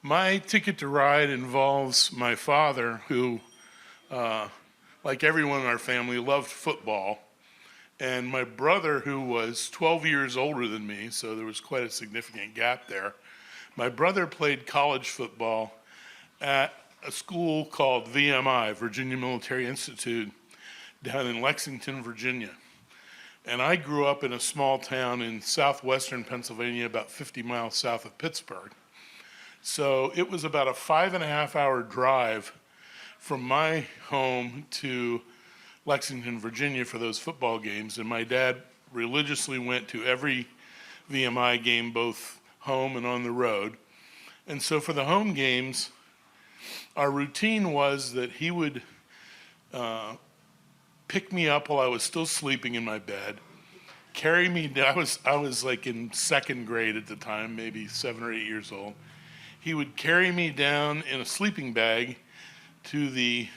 My ticket to ride involves my father, who, like everyone in our family, loved football, and my brother, who was 12 years older than me, so there was quite a significant gap there. My brother played college football at a school called VMI, Virginia Military Institute, down in Lexington, Virginia. And I grew up in a small town in southwestern Pennsylvania, about 50 miles south of Pittsburgh. So it was about a 5.5 hour drive from my home to Lexington, Virginia for those football games. And my dad religiously went to every VMI game, both home and on the road. And so for the home games, our routine was that he would pick me up while I was still sleeping in my bed, carry me down. I was like in second grade at the time, maybe 7 or 8 years old. He would carry me down in a sleeping bag to the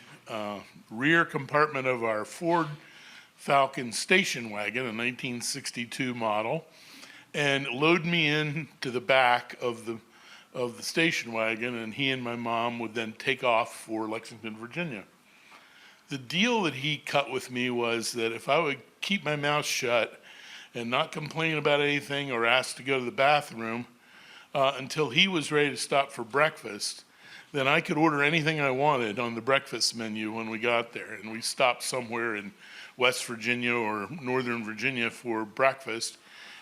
rear compartment of our Ford Falcon station wagon, a 1962 model, and load me in to the back of the station wagon, and he and my mom would then take off for Lexington, Virginia. The deal that he cut with me was that if I would keep my mouth shut and not complain about anything or ask to go to the bathroom until he was ready to stop for breakfast, then I could order anything I wanted on the breakfast menu when we got there. And we stopped somewhere in West Virginia or Northern Virginia for breakfast.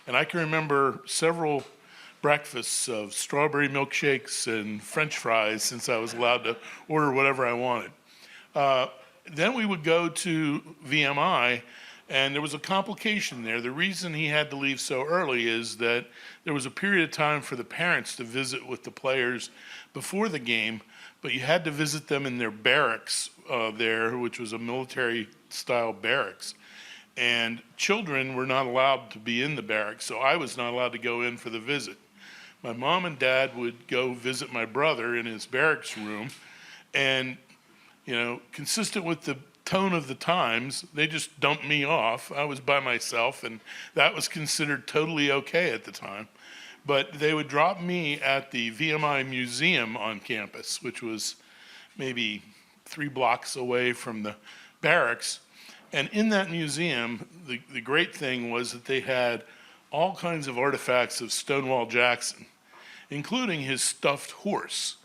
And I can remember several breakfasts of strawberry milkshakes and French fries, since I was allowed to order whatever I wanted. Then we would go to VMI, and there was a complication there. The reason he had to leave so early is that there was a period of time for the parents to visit with the players before the game, but you had to visit them in their barracks there, which was a military-style barracks. And children were not allowed to be in the barracks, so I was not allowed to go in for the visit. My mom and dad would go visit my brother in his barracks room, and consistent with the tone of the times, they just dumped me off. I was by myself, and that was considered totally okay at the time. But they would drop me at the VMI Museum on campus, which was maybe 3 blocks away from the barracks. And in that museum, the great thing was that they had all kinds of artifacts of Stonewall Jackson, including his stuffed horse,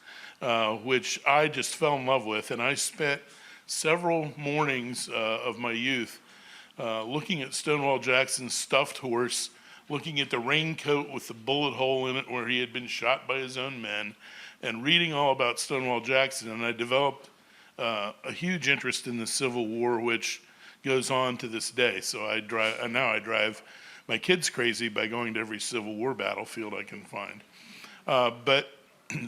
which I just fell in love with. And I spent several mornings of my youth looking at Stonewall Jackson's stuffed horse, looking at the raincoat with the bullet hole in it where he had been shot by his own men, and reading all about Stonewall Jackson. And I developed a huge interest in the Civil War, which goes on to this day. So now I drive my kids crazy by going to every Civil War battlefield I can find. But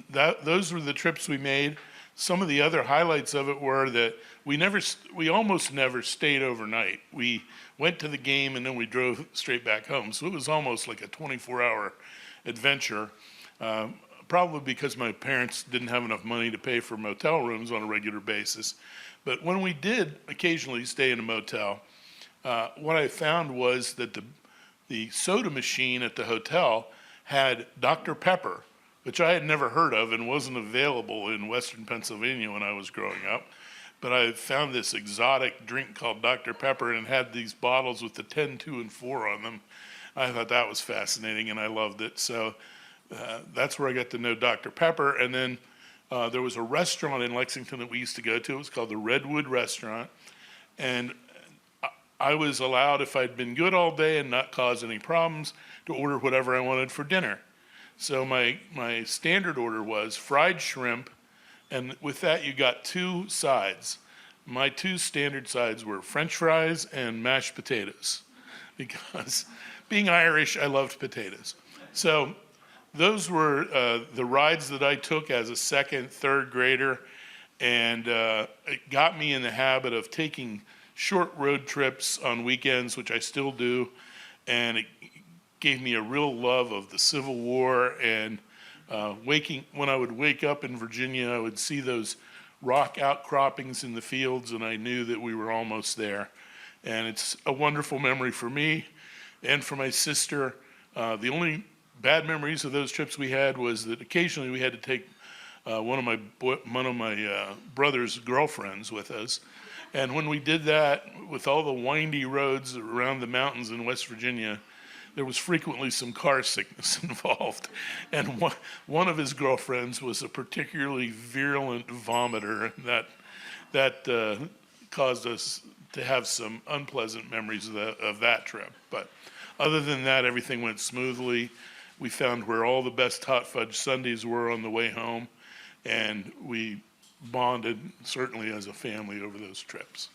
those were the trips we made. Some of the other highlights of it were that we almost never stayed overnight. We went to the game and then we drove straight back home. So it was almost like a 24-hour adventure, probably because my parents didn't have enough money to pay for motel rooms on a regular basis. But when we did occasionally stay in a motel, what I found was that the soda machine at the hotel had Dr. Pepper, which I had never heard of and wasn't available in Western Pennsylvania when I was growing up. But I found this exotic drink called Dr. Pepper, and it had these bottles with the 10, 2, and 4 on them. I thought that was fascinating, and I loved it. So that's where I got to know Dr. Pepper. And then there was a restaurant in Lexington that we used to go to. It was called the Redwood Restaurant. And I was allowed, if I'd been good all day and not caused any problems, to order whatever I wanted for dinner. So my standard order was fried shrimp, and with that you got 2 sides. My 2 standard sides were French fries and mashed potatoes, because being Irish, I loved potatoes. So those were the rides that I took as a second, third grader, and it got me in the habit of taking short road trips on weekends, which I still do, and it gave me a real love of the Civil War. And when I would wake up in Virginia, I would see those rock outcroppings in the fields, and I knew that we were almost there. And it's a wonderful memory for me and for my sister. The only bad memories of those trips we had was that occasionally we had to take one of my brother's girlfriends with us. And when we did that, with all the windy roads around the mountains in West Virginia, there was frequently some car sickness involved. And one of his girlfriends was a particularly virulent vomiter, and that caused us to have some unpleasant memories of that trip. But other than that, everything went smoothly. We found where all the best hot fudge sundaes were on the way home, and we bonded certainly as a family over those trips.